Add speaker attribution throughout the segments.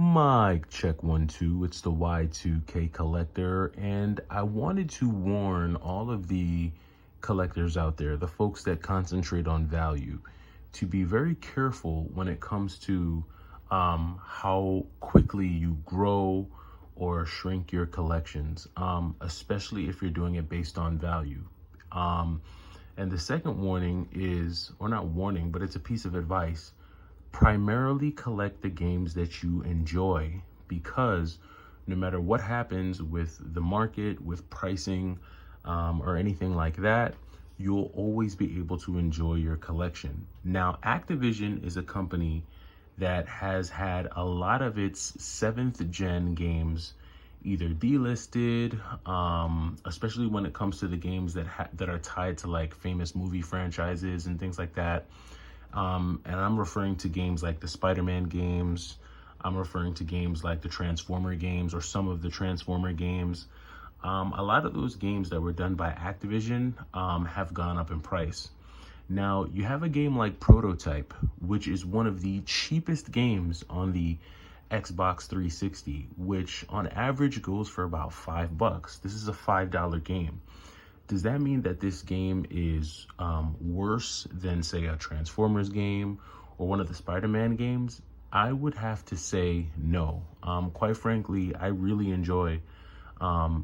Speaker 1: Mic check 1 2. It's the Y2K collector, and I wanted to warn all of the collectors out there, the folks that concentrate on value, to be very careful when it comes to how quickly you grow or shrink your collections, especially if you're doing it based on value. And the second warning is, or not warning, but it's a piece of advice. Primarily collect the games that you enjoy, because no matter what happens with the market, with pricing, or anything like that, you'll always be able to enjoy your collection. Now, Activision is a company that has had a lot of its 7th gen games either delisted, especially when it comes to the games that are tied to like famous movie franchises and things like that. And I'm referring to games like the Spider-Man games. I'm referring to games like the Transformer games, or some of the Transformer games. A lot of those games that were done by Activision have gone up in price. Now, you have a game like Prototype, which is one of the cheapest games on the Xbox 360, which on average goes for about $5. This is a $5 game. Does that mean that this game is worse than, say, a Transformers game or one of the Spider-Man games? I would have to say no. Quite frankly, I really enjoy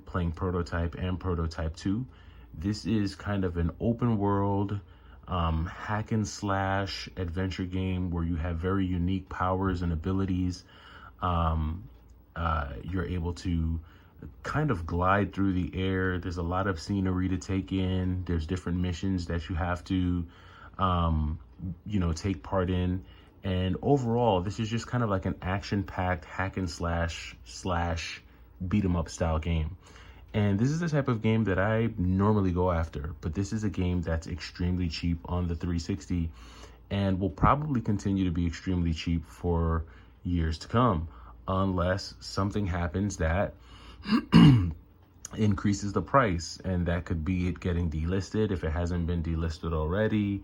Speaker 1: playing Prototype and Prototype 2. This is kind of an open world hack and slash adventure game where you have very unique powers and abilities. You're able to kind of glide through the air. There's a lot of scenery to take in. There's different missions that you have to, take part in. And overall, this is just kind of like an action-packed hack and slash beat 'em up style game. And this is the type of game that I normally go after, but this is a game that's extremely cheap on the 360 and will probably continue to be extremely cheap for years to come, unless something happens that increases the price, and that could be it getting delisted if it hasn't been delisted already.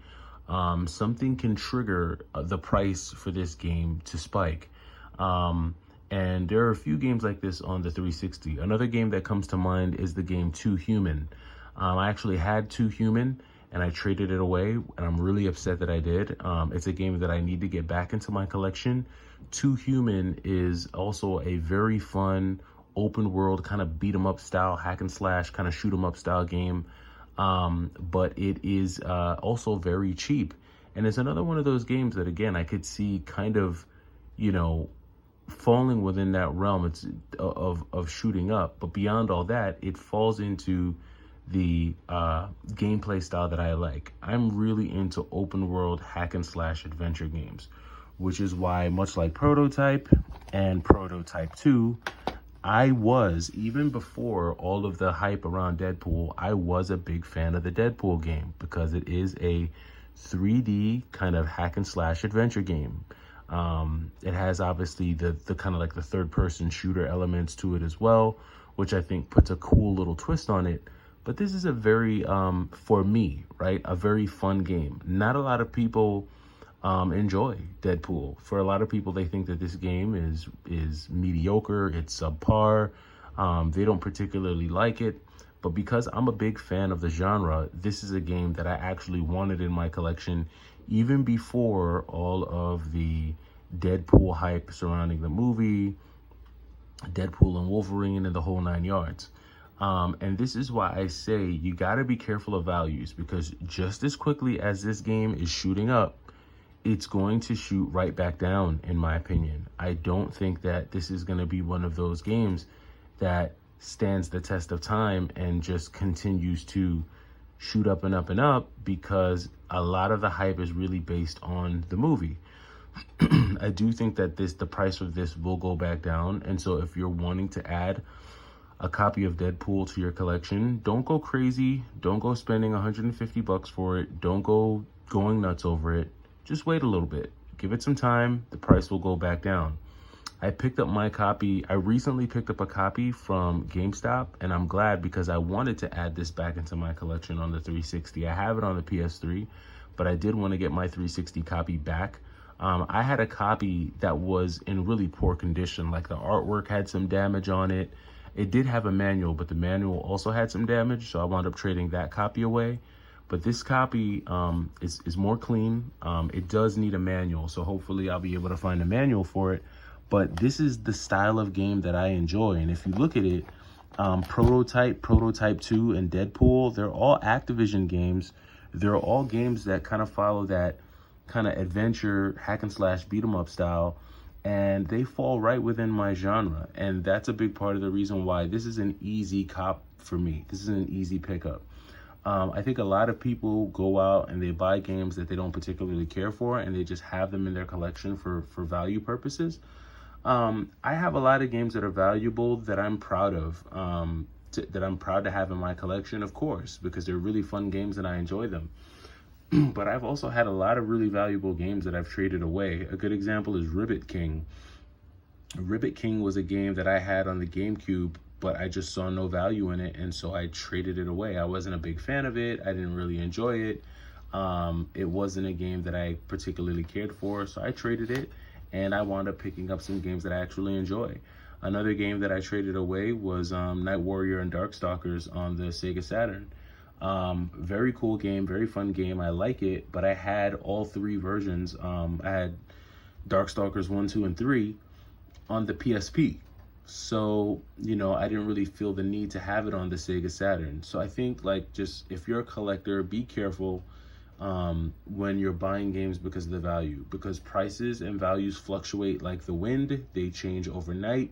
Speaker 1: Something can trigger the price for this game to spike. And there are a few games like this on the 360. Another game that comes to mind is the game Too Human. I actually had Too Human and I traded it away, and I'm really upset that I did. It's a game that I need to get back into my collection. Too Human is also a very fun open world kind of beat 'em up style, hack and slash kind of shoot 'em up style game. But it is also very cheap. And it's another one of those games that, again, I could see kind of, falling within that realm of shooting up. But beyond all that, it falls into the gameplay style that I like. I'm really into open world hack and slash adventure games, which is why, much like Prototype and Prototype 2, I was, even before all of the hype around Deadpool, I was a big fan of the Deadpool game, because it is a 3D kind of hack and slash adventure game. It has obviously the kind of like the third person shooter elements to it as well, which I think puts a cool little twist on it. But this is a very, for me, right, a very fun game. Not a lot of people enjoy Deadpool. For a lot of people, they think that this game is mediocre, it's subpar, they don't particularly like it. But because I'm a big fan of the genre, this is a game that I actually wanted in my collection even before all of the Deadpool hype surrounding the movie, Deadpool and Wolverine and the whole 9 yards. And this is why I say you got to be careful of values, because just as quickly as this game is shooting up, it's going to shoot right back down, in my opinion. I don't think that this is going to be one of those games that stands the test of time and just continues to shoot up and up and up, because a lot of the hype is really based on the movie. I do think that the price of this will go back down. And so if you're wanting to add a copy of Deadpool to your collection, don't go crazy. Don't go spending $150 for it. Don't go going nuts over it. Just wait a little bit. Give it some time. The price will go back down. I picked up my copy. I recently picked up a copy from GameStop, and I'm glad, because I wanted to add this back into my collection on the 360. I have it on the PS3, but I did want to get my 360 copy back I had a copy that was in really poor condition. Like the artwork had some damage on it. It did have a manual, but the manual also had some damage. So I wound up trading that copy away. But this copy is more clean. It does need a manual. So hopefully I'll be able to find a manual for it. But this is the style of game that I enjoy. And if you look at it, Prototype, Prototype 2, and Deadpool, they're all Activision games. They're all games that kind of follow that kind of adventure, hack and slash, beat 'em up style. And they fall right within my genre. And that's a big part of the reason why this is an easy cop for me. This is an easy pickup. I think a lot of people go out and they buy games that they don't particularly care for, and they just have them in their collection for value purposes. I have a lot of games that are valuable that I'm proud of, that I'm proud to have in my collection, of course, because they're really fun games and I enjoy them. But I've also had a lot of really valuable games that I've traded away. A good example is Ribbit King. Ribbit King was a game that I had on the GameCube, but I just saw no value in it, and so I traded it away. I wasn't a big fan of it. I didn't really enjoy it. It wasn't a game that I particularly cared for, so I traded it, and I wound up picking up some games that I actually enjoy. Another game that I traded away was Night Warrior and Darkstalkers on the Sega Saturn. Very cool game, very fun game. I like it, but I had all three versions. I had Darkstalkers 1, 2, and 3 on the PSP. So, you know, I didn't really feel the need to have it on the Sega Saturn. So I think, like, just if you're a collector, be careful when you're buying games because of the value, because prices and values fluctuate like the wind. They change overnight,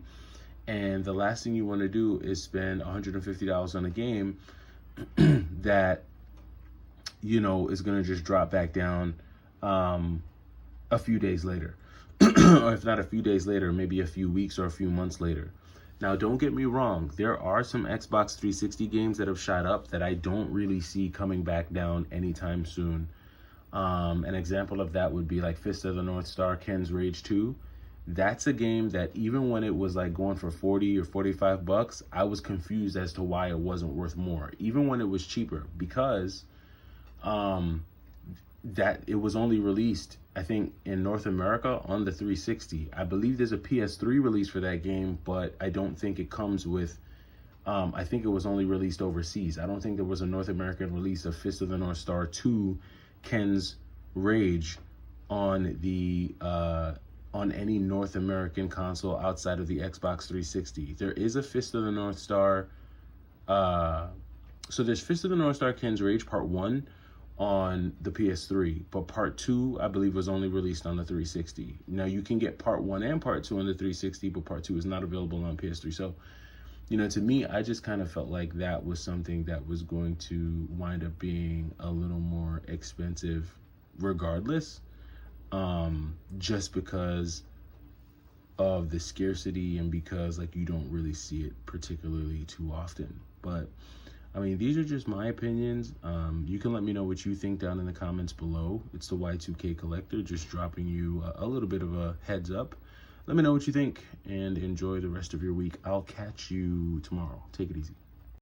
Speaker 1: and the last thing you want to do is spend $150 on a game that, you know, is going to just drop back down a few days later. Or if not a few days later, maybe a few weeks or a few months later. Now, don't get me wrong. There are some Xbox 360 games that have shot up that I don't really see coming back down anytime soon. An example of that would be like Fist of the North Star, Ken's Rage 2. That's a game that even when it was like going for 40 or 45 bucks, I was confused as to why it wasn't worth more, even when it was cheaper, because that it was only released, I think, in North America on the 360. I believe there's a PS3 release for that game, but I don't think it comes with, I think it was only released overseas. I don't think there was a North American release of Fist of the North Star 2, Ken's Rage on the, on any North American console outside of the Xbox 360. There is a Fist of the North Star, so there's Fist of the North Star Ken's Rage Part 1 on the PS3, but Part 2, I believe, was only released on the 360. Now, you can get Part 1 and Part 2 on the 360, but Part 2 is not available on PS3. So, you know, to me, I just kind of felt like that was something that was going to wind up being a little more expensive regardless, just because of the scarcity and because, like, you don't really see it particularly too often. But I mean, these are just my opinions. You can let me know what you think down in the comments below. It's the Y2K Collector, just dropping you a little bit of a heads up. Let me know what you think and enjoy the rest of your week. I'll catch you tomorrow. Take it easy.